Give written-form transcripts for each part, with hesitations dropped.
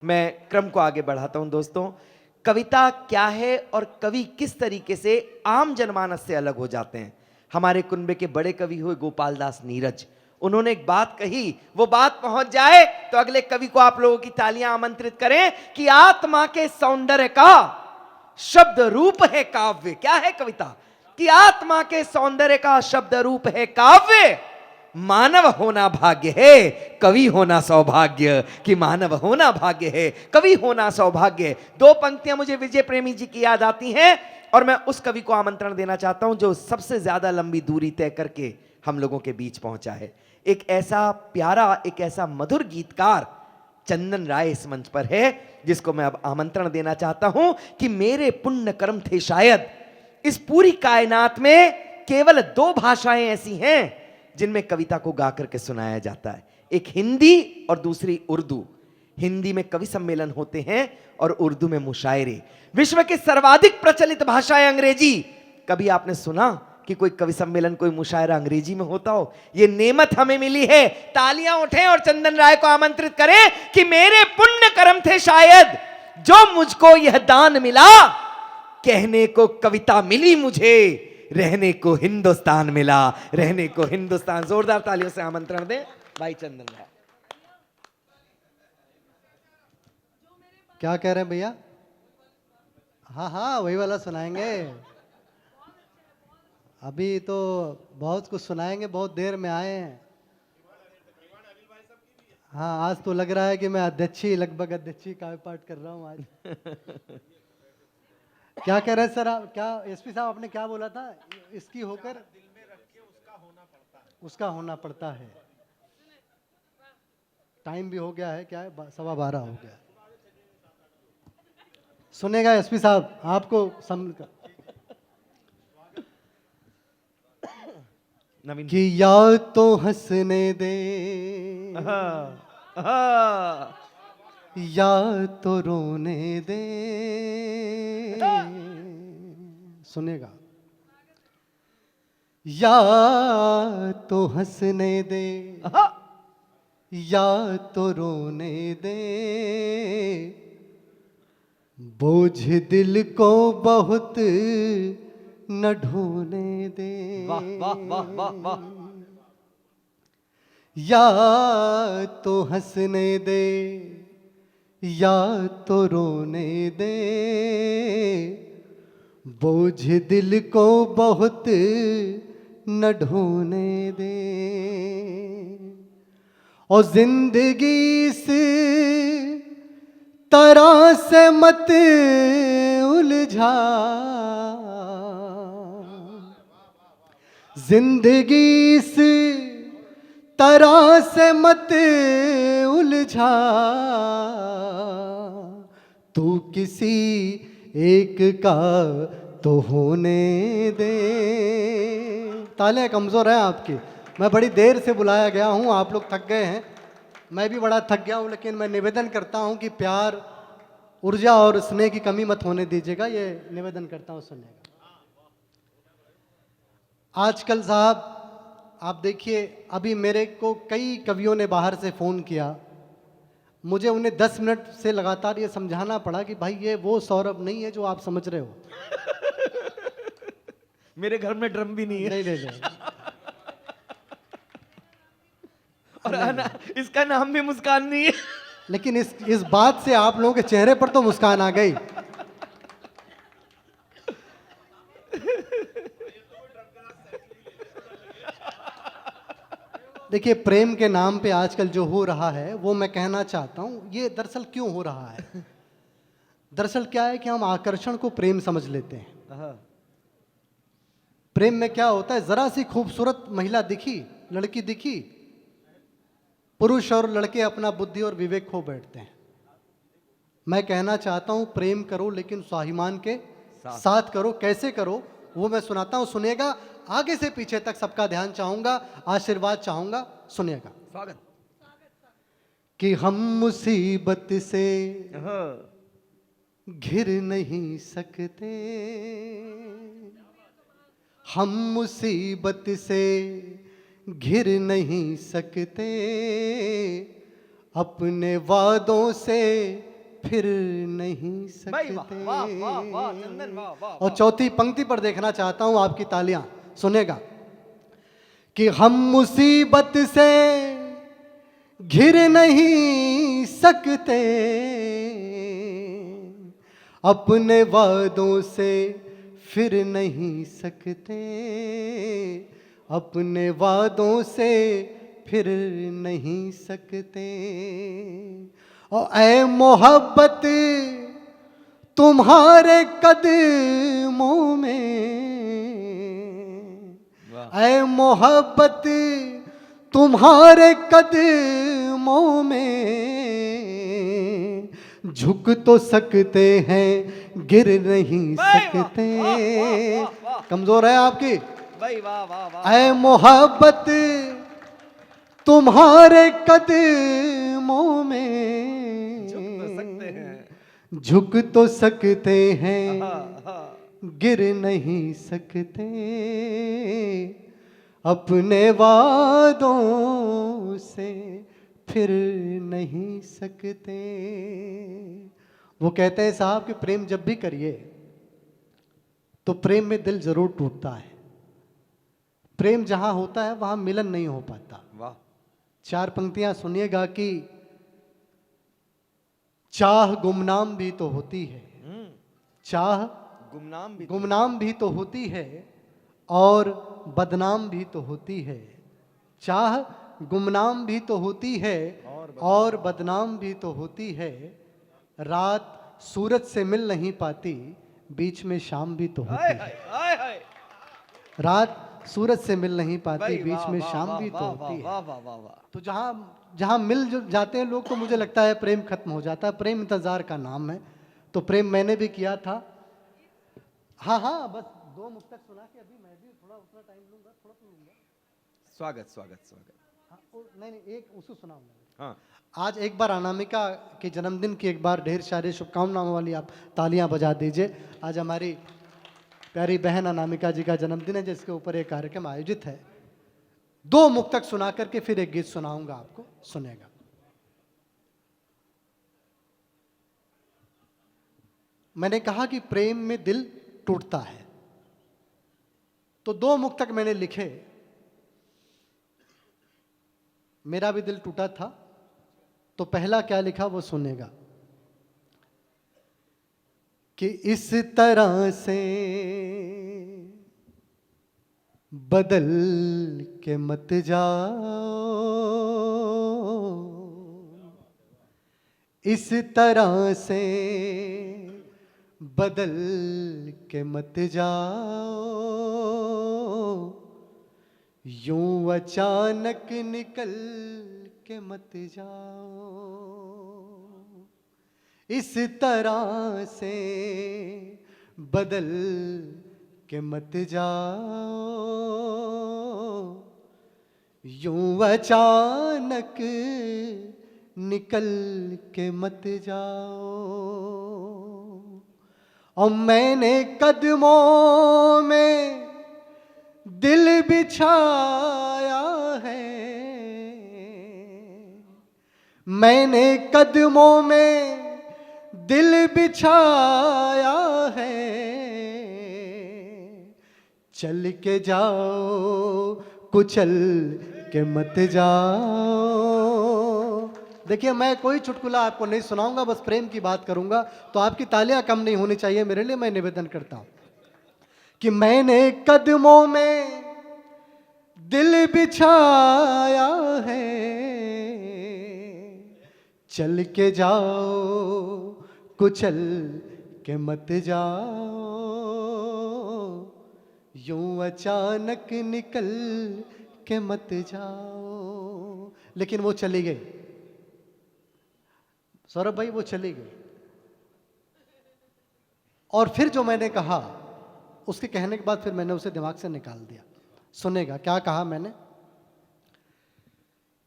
मैं क्रम को आगे बढ़ाता हूं दोस्तों। कविता क्या है और कवि किस तरीके से आम जनमानस से अलग हो जाते हैं। हमारे कुनबे के बड़े कवि हुए गोपाल दास नीरज, उन्होंने एक बात कही, वो बात पहुंच जाए तो अगले कवि को आप लोगों की तालियां आमंत्रित करें कि आत्मा के सौंदर्य का शब्द रूप है काव्य। क्या है कविता? कि आत्मा के सौंदर्य का शब्द रूप है काव्य। मानव होना भाग्य है, कवि होना सौभाग्य। कि मानव होना भाग्य है, कवि होना सौभाग्य। दो पंक्तियां मुझे विजय प्रेमी जी की याद आती हैं और मैं उस कवि को आमंत्रण देना चाहता हूं जो सबसे ज्यादा लंबी दूरी तय करके हम लोगों के बीच पहुंचा है। एक ऐसा प्यारा, एक ऐसा मधुर गीतकार चंदन राय इस मंच पर है, जिसको मैं अब आमंत्रण देना चाहता हूं कि मेरे पुण्य कर्म थे शायद इस पूरी कायनात में केवल दो भाषाएं ऐसी हैं जिनमें कविता को गा करके सुनाया जाता है, एक हिंदी और दूसरी उर्दू। हिंदी में कवि सम्मेलन होते हैं और उर्दू में मुशायरे। विश्व के सर्वाधिक प्रचलित भाषा है अंग्रेजी। कभी आपने सुना कि कोई कवि सम्मेलन, कोई मुशायरा अंग्रेजी में होता हो? यह नेमत हमें मिली है। तालियां उठें और चंदन राय को आमंत्रित करें कि मेरे पुण्य कर्म थे शायद जो मुझको यह दान मिला। कहने को कविता मिली मुझे, रहने को हिंदुस्तान मिला। रहने को हिंदुस्तान। जोरदार तालियों से आमंत्रण दें भाई चंदन राय। क्या कह रहे हैं भैया? हाँ हाँ, वही वाला सुनाएंगे। अभी तो बहुत कुछ सुनाएंगे, बहुत देर में आए हैं। हाँ, आज तो लग रहा है कि मैं अध्यक्षी, लगभग अध्यक्षी काव्य पाठ कर रहा हूँ आज। क्या कह रहे हैं सर आप? क्या एसपी साहब आपने क्या बोला था? इसकी होकर दिल में रख के उसका होना पड़ता है। टाइम भी हो गया है, क्या है, 12:15 हो गया। सुनेगा एसपी साहब आपको नवीन कि या तो हंसने दे या तो रोने दे। सुनेगा। या तो हंसने दे या तो रोने दे, बोझ दिल को बहुत न ढोने दे। वाह वाह वाह वाह वाह। या तो हंसने दे या तो रोने दे, बोझ दिल को बहुत न ढोने दे। और जिंदगी से तरह से मत उलझा, जिंदगी से तरह से मत उलझा, तू किसी एक का तो होने दे। ताले कमजोर हैं आपकी। मैं बड़ी देर से बुलाया गया हूं, आप लोग थक गए हैं, मैं भी बड़ा थक गया हूं, लेकिन मैं निवेदन करता हूं कि प्यार, ऊर्जा और स्नेह की कमी मत होने दीजिएगा। ये निवेदन करता हूं सुनने का। आजकल साहब आप देखिए, अभी मेरे को कई कवियों ने बाहर से फ़ोन किया, मुझे उन्हें 10 मिनट से लगातार ये समझाना पड़ा कि भाई ये वो सौरभ नहीं है जो आप समझ रहे हो। मेरे घर में ड्रम भी नहीं है। नहीं नहीं नहीं। और इसका नाम भी मुस्कान नहीं है। लेकिन इस बात से आप लोगों के चेहरे पर तो मुस्कान आ गई। देखिए, प्रेम के नाम पे आजकल जो हो रहा है वो मैं कहना चाहता हूं, ये दरअसल क्यों हो रहा है? दरअसल क्या है कि हम आकर्षण को प्रेम समझ लेते हैं। प्रेम में क्या होता है, जरा सी खूबसूरत महिला दिखी, लड़की दिखी, पुरुष और लड़के अपना बुद्धि और विवेक खो बैठते हैं। मैं कहना चाहता हूं, प्रेम करो लेकिन स्वाभिमान के साथ करो। कैसे करो वो मैं सुनाता हूं, सुनिएगा। आगे से पीछे तक सबका ध्यान चाहूंगा, आशीर्वाद चाहूंगा, सुनिएगा। स्वागत। कि हम मुसीबत से घिर नहीं सकते, हम मुसीबत से घिर नहीं सकते, अपने वादों से फिर नहीं भाई वाह सकते। वाह वाह वाह चंदन वाह वाह और चौथी पंक्ति पर देखना चाहता हूं आपकी तालियां, सुनेगा कि हम मुसीबत से घिर नहीं सकते, अपने वादों से फिर नहीं सकते, अपने वादों से फिर नहीं सकते। और ऐ मोहब्बत तुम्हारे कदमों में, वाह ऐ मोहब्बत तुम्हारे कदमों में, झुक तो सकते हैं गिर नहीं वाह, वाह, सकते। वाह, वाह, वाह, वाह। कमजोर है आपकी। भाई वाह वाह वाह ऐ मोहब्बत तुम्हारे कदमों में, झुक तो सकते हैं। झुक तो सकते हैं हाँ, हाँ। गिर नहीं सकते, अपने वादों से फिर नहीं सकते। वो कहते हैं साहब कि प्रेम जब भी करिए तो प्रेम में दिल जरूर टूटता है। प्रेम जहां होता है वहां मिलन नहीं हो पाता। वाह 4 पंक्तियां सुनिएगा कि चाह गुमनाम भी तो होती है, चाह गुमनाम भी तो होती है और बदनाम भी तो होती है। चाह गुमनाम भी तो होती है और बदनाम भी तो होती है। रात सूरज से मिल नहीं पाती, बीच में शाम भी तो होती है। हाय हाय रात सूरज से मिल नहीं पाती, भाई बीच वाह में वाह शाम वाह भी तो वाह होती है। वाह वाह वाह वाह तो जहाँ जहाँ मिल जो जाते हैं लोग, तो मुझे लगता है प्रेम खत्म हो जाता है। प्रेम इंतजार का नाम है। तो प्रेम मैंने भी किया था। हाँ हाँ, बस 2 मुक्तक सुना के अभी मैं भी थोड़ा उतना टाइम लूंगा, थोड़ा तो लूंगा। स्वागत स्वागत स्वागत हाँ, नहीं नहीं, एक उसको सुनाऊंगा। हाँ आज एक बार अनामिका के जन्मदिन की एक बार ढेर सारी शुभकामनाओं वाली आप तालियां बजा दीजिए। आज हमारी प्यारी बहन अनामिका जी का जन्मदिन है, जिसके ऊपर एक कार्यक्रम आयोजित है। 2 मुक्तक सुना करके फिर एक गीत सुनाऊंगा आपको, सुनेगा। मैंने कहा कि प्रेम में दिल टूटता है, तो 2 मुक्तक मैंने लिखे। मेरा भी दिल टूटा था, तो पहला क्या लिखा वो सुनेगा कि इस तरह से बदल के मत जाओ, इस तरह से बदल के मत जाओ, यूं अचानक निकल के मत जाओ, इस तरह से बदल के मत जाओ, यूं अचानक निकल के मत जाओ। और मैंने कदमों में दिल बिछाया है, मैंने कदमों में दिल बिछाया है, चल के जाओ कुचल के मत जाओ। देखिए, मैं कोई चुटकुला आपको नहीं सुनाऊंगा, बस प्रेम की बात करूंगा। तो आपकी तालियां कम नहीं होनी चाहिए मेरे लिए, मैं निवेदन करता हूं कि मैंने कदमों में दिल बिछाया है, चल के जाओ कुचल के मत जाओ, यूं अचानक निकल के मत जाओ। लेकिन वो चली गई, सौरभ भाई, वो चली गई। और फिर जो मैंने कहा, उसके कहने के बाद फिर मैंने उसे दिमाग से निकाल दिया। सुनेगा क्या कहा मैंने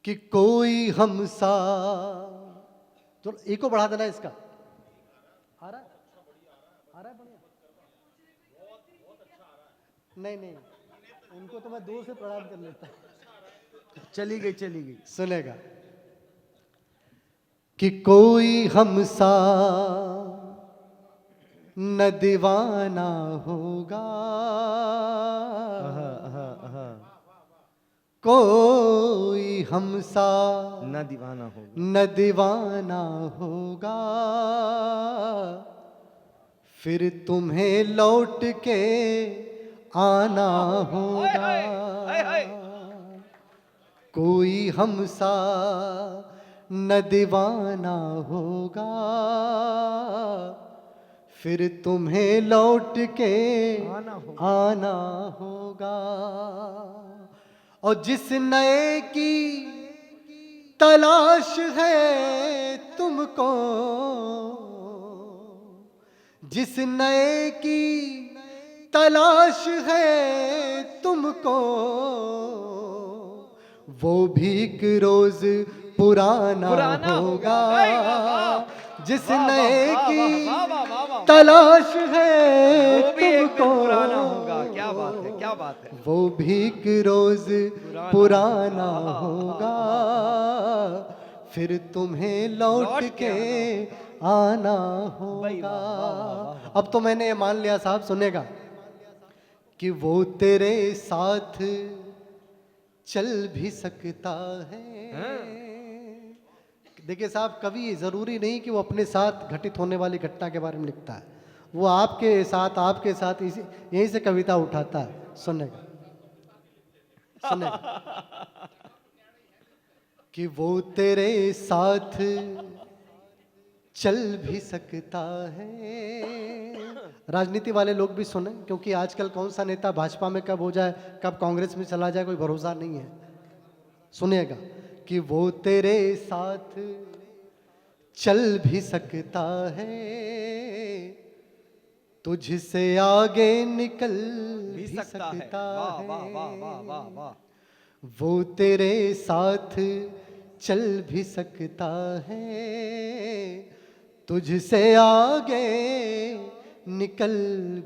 कि कोई हमसा, तो ईको बढ़ा देना इसका। आ रहा है, आ रहा है बढ़िया। नहीं नहीं, उनको तो मैं दूर से प्रणाम कर लेता। चली गई चली गई। सुनेगा कि कोई हमसा न दीवाना होगा, कोई हमसा न दीवाना होगा, न दीवाना होगा, फिर तुम्हें लौट के आना होगा। कोई हमसा न दीवाना होगा, फिर तुम्हें लौट के आना होगा। और जिस नए की तलाश है तुमको, जिस नए की तलाश है तुमको, वो भी एक रोज पुराना होगा। जिस नए की तलाश है तुमको, पुराना होगा। क्या बात है, क्या बात है। वो भी एक रोज पुराना होगा, फिर तुम्हें लौट के आना होगा। अब तो मैंने ये मान लिया साहब, सुनेगा, कि वो तेरे साथ चल भी सकता है। देखिए साहब, कवि जरूरी नहीं कि वो अपने साथ घटित होने वाली घटना के बारे में लिखता है, वो आपके साथ यहीं से कविता उठाता है। सुनेगा, सुनेगा कि वो तेरे साथ चल भी सकता है। राजनीति वाले लोग भी सुने, क्योंकि आजकल कौन सा नेता भाजपा में कब हो जाए, कब कांग्रेस में चला जाए, कोई भरोसा नहीं है। सुनिएगा कि वो तेरे साथ चल भी सकता है, तुझसे आगे निकल भी सकता है। वाह वाह वाह वाह वाह। वो तेरे साथ चल भी सकता है, तुझसे आगे निकल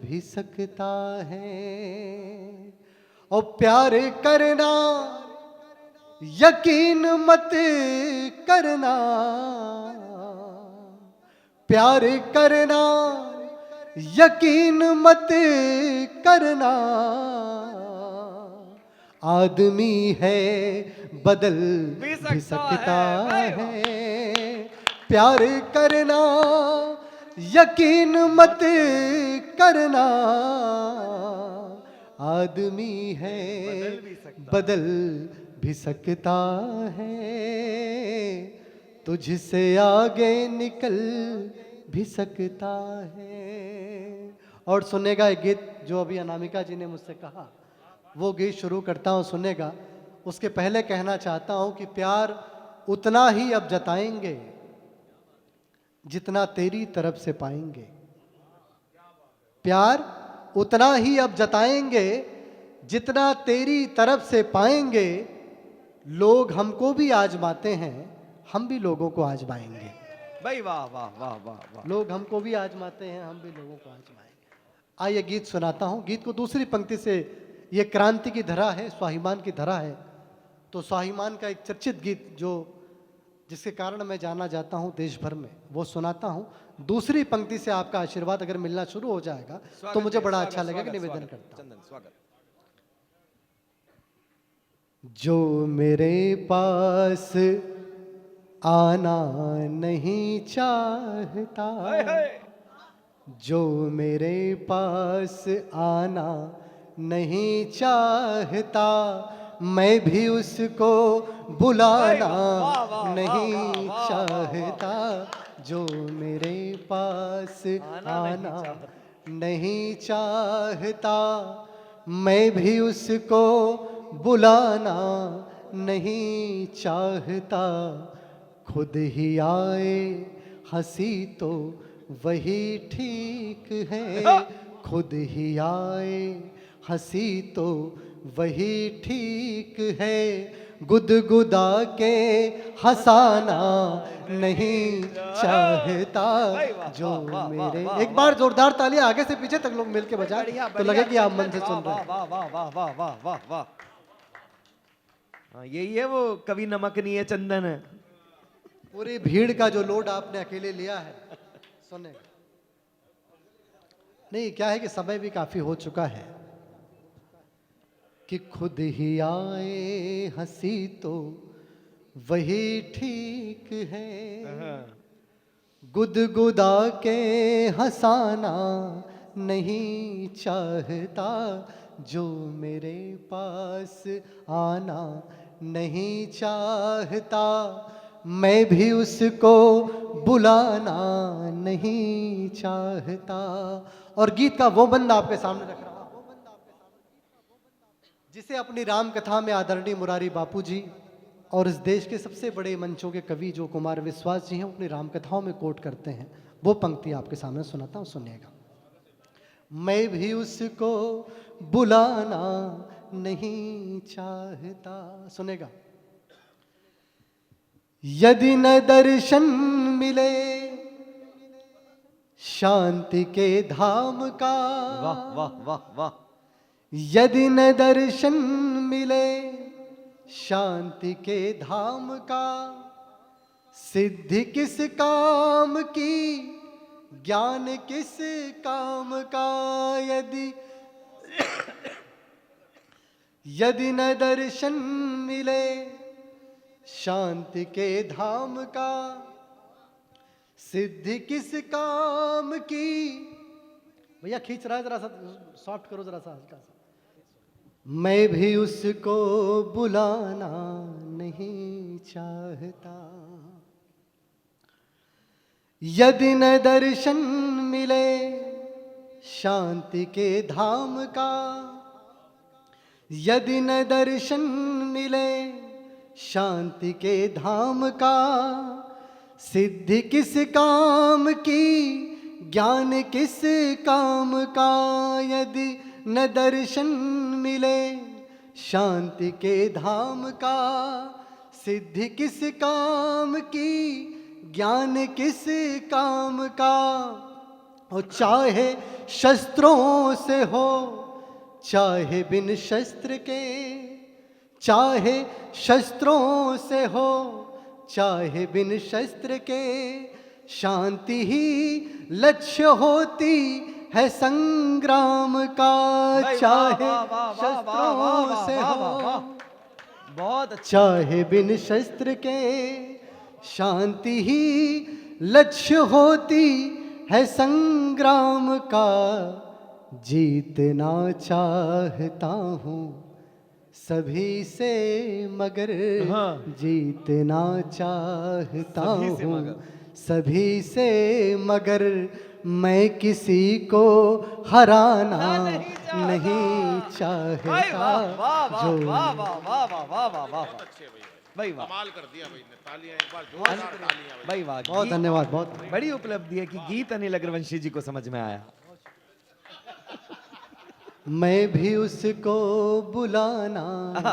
भी सकता है। और प्यार करना यकीन मत करना, प्यार करना यकीन मत करना, आदमी है बदल भी सकता है। प्यार करना यकीन मत करना, आदमी है बदल भी सकता है, तुझसे आगे निकल भी सकता है। और सुनेगा एक गीत जो अभी अनामिका जी ने मुझसे कहा, वो गीत शुरू करता हूँ, सुनेगा। उसके पहले कहना चाहता हूँ कि प्यार उतना ही अब जताएंगे जितना तेरी तरफ से पाएंगे। प्यार उतना ही अब जताएंगे जितना तेरी तरफ से पाएंगे। लोग हमको भी आजमाते हैं, हम भी लोगों को आजमाएंगे। भाई वाह वाह वाह वाह वाह। लोग हमको भी आजमाते हैं, हम भी लोगों को आजमाएंगे। आइए गीत सुनाता हूँ। गीत को दूसरी पंक्ति से, ये क्रांति की धरा है, स्वाभिमान की धरा है, तो स्वाभिमान का एक चर्चित गीत जो जिसके कारण मैं जाना जाता हूँ देश भर में, वो सुनाता हूँ। दूसरी पंक्ति से आपका आशीर्वाद अगर मिलना शुरू हो जाएगा तो मुझे बड़ा अच्छा लगेगा। निवेदन करता हूँ। स्वागत। जो मेरे पास आना नहीं चाहता, जो मेरे पास आना नहीं चाहता, मैं भी उसको बुलाना नहीं चाहता। जो मेरे पास आना नहीं चाहता, मैं भी उसको बुलाना नहीं चाहता। खुद ही आए हंसी तो वही ठीक है, खुद ही आए हंसी तो वही ठीक है। गुदगुदा के हंसाना नहीं चाहता। जो मेरे, एक बार जोरदार तालियां आगे से पीछे तक लोग मिलके बजाएं तो लगे कि आप मन से सुन रहे हैं। वाह वाह वाह वाह वाह वाह वाह। हाँ, यही है वो कभी नमक नहीं है चंदन है। पूरी भीड़ का जो लोड आपने अकेले लिया है, सुने। नहीं, क्या है कि समय भी काफी हो चुका है कि खुद ही आए हंसी तो वही ठीक है, गुदगुदा के हंसाना नहीं चाहता, जो मेरे पास आना नहीं चाहता, मैं भी उसको बुलाना नहीं चाहता। और गीत का वो बंद आपके सामने रख रहा हूं जिसे अपनी राम कथा में आदरणीय मुरारी बापू जी और इस देश के सबसे बड़े मंचों के कवि जो कुमार विश्वास जी हैं अपनी राम कथाओं में कोट करते हैं। वो पंक्ति आपके सामने सुनाता हूं, सुनिएगा। मैं भी उसको बुलाना नहीं चाहता, सुनेगा। यदि न दर्शन मिले शांति के धाम का, वाह वाह वाह वाह, यदि न दर्शन मिले शांति के धाम का, सिद्धि किस काम की ज्ञान किस काम का, यदि न दर्शन मिले शांति के धाम का, सिद्धि किस काम की। भैया खींच रहा है, जरा सा सॉफ्ट करो, जरा सा हल्का सा। मैं भी उसको बुलाना नहीं चाहता, यदि न दर्शन मिले शांति के धाम का, यदि न दर्शन मिले शांति के धाम का, सिद्धि किस काम की ज्ञान किस काम का, यदि न दर्शन मिले शांति के धाम का, सिद्धि किस काम की ज्ञान किस काम का। और चाहे शस्त्रों से हो चाहे बिन शस्त्र के, चाहे शस्त्रों से हो चाहे बिन शस्त्र के, शांति ही लक्ष्य होती है संग्राम का। चाहे शस्त्रों से हो बहुत अच्छा, चाहे बिन शस्त्र के, शांति ही लक्ष्य होती है संग्राम का। जीतना चाहता हूँ सभी से मगर, हाँ। जीतना चाहता सभी से हूँ मगर। सभी से मगर, मैं किसी को हराना नहीं चाहता, जो भाई वाह, कमाल कर दिया भाई ने, तालियां एक बार जोरदार तालियां भाई। भाई वाह, बहुत धन्यवाद, बहुत बड़ी उपलब्धि है कि गीत अनिल अग्रवंशी जी को समझ में आया। मैं भी उसको बुलाना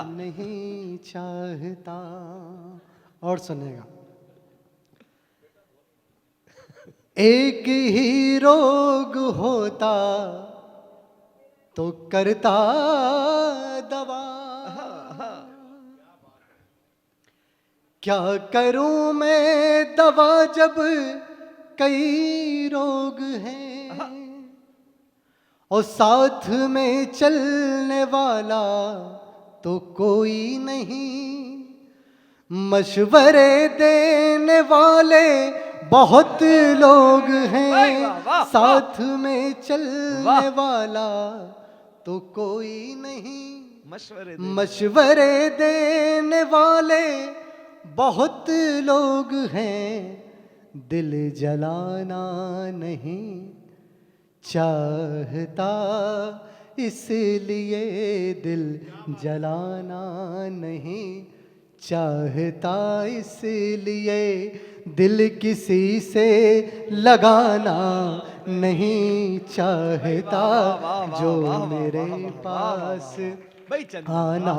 नहीं चाहता। और सुनेगा। एक ही रोग होता तो करता दवा, क्या करूं मैं दवा जब कई रोग हैं, और साथ में चलने वाला तो कोई नहीं, मशवरे देने वाले बहुत लोग हैं, साथ में चलने वाला तो कोई नहीं, मशवरे देने वाले बहुत लोग हैं, दिल जलाना नहीं चाहता, इसलिए दिल जलाना नहीं चाहता, इसलिए दिल किसी से लगाना नहीं चाहता, जो मेरे पास आना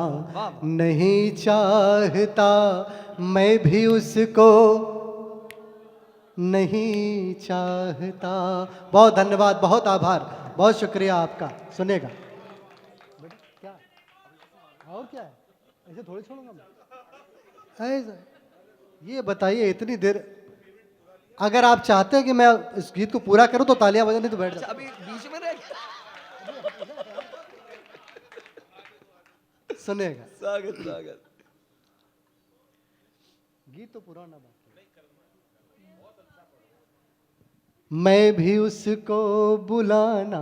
नहीं चाहता, मैं भी उसको नहीं चाहता। बहुत धन्यवाद, बहुत आभार, बहुत शुक्रिया आपका। सुनेगा क्या और क्या है, ऐसे थोड़ी छोड़ूंगा मैं, ऐसे ये बताइए इतनी देर, अगर आप चाहते हैं कि मैं इस गीत को पूरा करूं तो तालियां बजानी, तो बैठ अच्छा, जाओ। अभी बीच में रह गया। सुनेगा, स्वागत स्वागत। गीत तो पुराना बात। मैं भी उसको बुलाना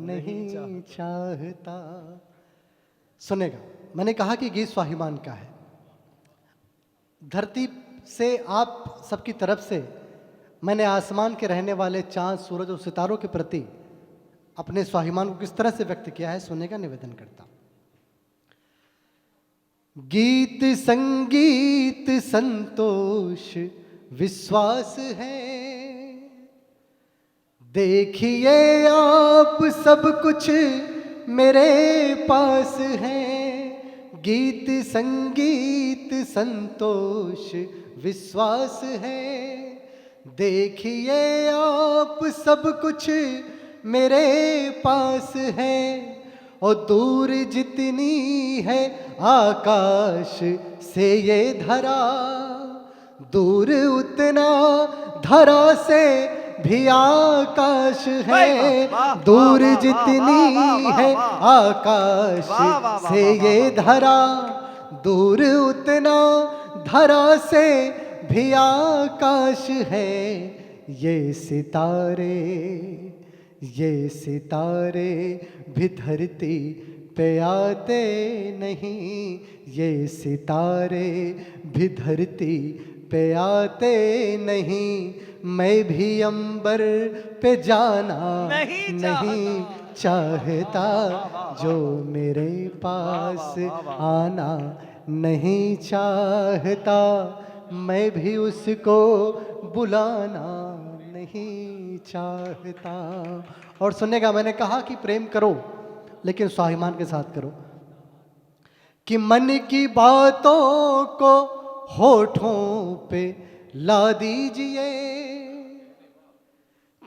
नहीं चाहता। सुनेगा, मैंने कहा कि गीत स्वाभिमान का है। धरती से आप सबकी तरफ से मैंने आसमान के रहने वाले चांद, सूरज और सितारों के प्रति अपने स्वाभिमान को किस तरह से व्यक्त किया है, सुनने का निवेदन करता हूं। गीत संगीत संतोष विश्वास है, देखिए आप सब कुछ मेरे पास है। गीत संगीत संतोष विश्वास है, देखिए आप सब कुछ मेरे पास है। और दूर जितनी है आकाश से ये धरा, दूर उतना धरा से भी आकाश है। दूर जितनी है आकाश से ये धरा, दूर उतना धरा से भी आकाश है। ये सितारे भी धरती पे आते नहीं, ये सितारे भी धरती पे आते नहीं। मैं भी अंबर पे जाना नहीं चाहता, जो मेरे पास आना नहीं चाहता। मैं भी उसको बुलाना नहीं चाहता। और सुनेगा, मैंने कहा कि प्रेम करो लेकिन स्वाभिमान के साथ करो, कि मन की बातों को होठों पे ला दीजिए।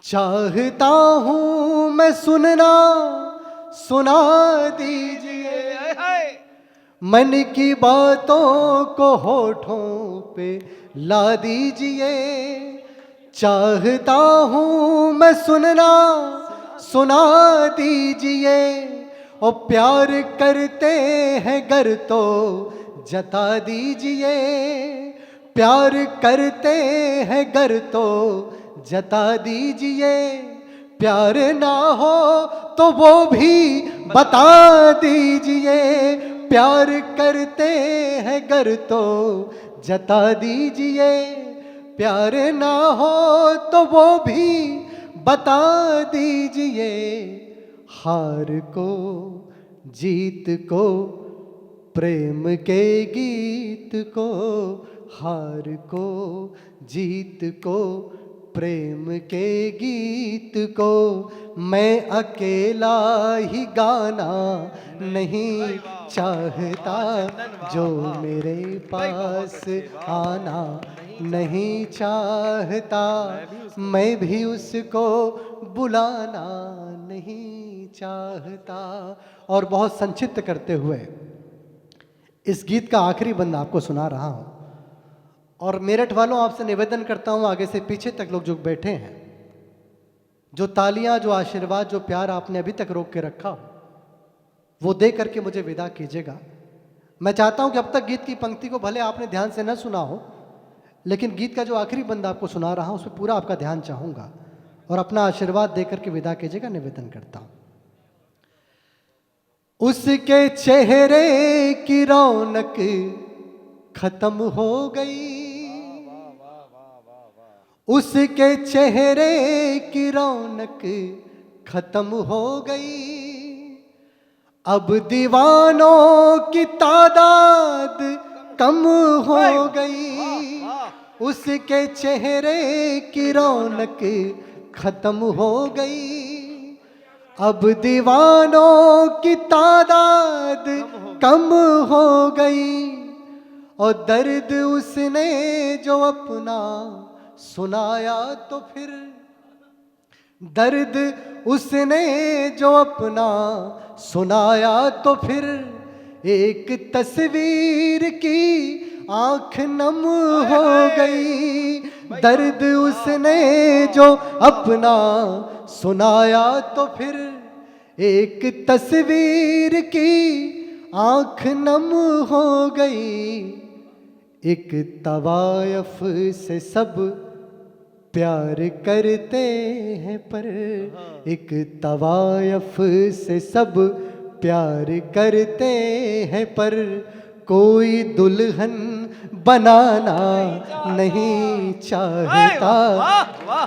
चाहता हूं मैं सुना दीजिए। मन की बातों को होठों पे ला दीजिए। चाहता हूं मैं सुना दीजिए। और प्यार करते हैं गर तो जता दीजिए। प्यार करते हैं गर तो जता दीजिए। प्यार ना हो तो वो भी बता दीजिए। प्यार करते हैं गर तो जता दीजिए। प्यार ना हो तो वो भी बता दीजिए। हार को जीत को प्रेम के गीत को, हार को जीत को प्रेम के गीत को मैं अकेला ही गाना नहीं चाहता। जो मेरे पास आना नहीं चाहता, मैं भी उसको बुलाना नहीं चाहता। और बहुत संक्षिप्त करते हुए इस गीत का आखिरी बंद आपको सुना रहा हूं। और मेरठ वालों, आपसे निवेदन करता हूं, आगे से पीछे तक लोग जो बैठे हैं, जो तालियां, जो आशीर्वाद, जो प्यार आपने अभी तक रोक के रखा हो, वो दे करके मुझे विदा कीजिएगा। मैं चाहता हूं कि अब तक गीत की पंक्ति को भले आपने ध्यान से न सुना हो, लेकिन गीत का जो आखिरी बंद आपको सुना रहा हूं उसमें पूरा आपका ध्यान चाहूंगा और अपना आशीर्वाद दे करके विदा कीजिएगा, निवेदन करता हूं। उसके चेहरे की रौनक खत्म हो गई। उसके चेहरे की रौनक खत्म हो गई। अब दीवानों की तादाद कम हो गई। उसके चेहरे की रौनक खत्म हो गई। अब दीवानों की तादाद कम हो गई। और दर्द उसने जो अपना सुनाया तो फिर, दर्द उसने जो अपना सुनाया तो फिर, एक तस्वीर की आंख नम हो गई, दर्द उसने जो अपना सुनाया तो फिर एक तस्वीर की आंख नम हो गई। एक तवायफ से सब प्यार करते हैं पर एक तवायफ से सब प्यार करते हैं पर कोई दुल्हन बनाना नहीं चाहता। वाह वाह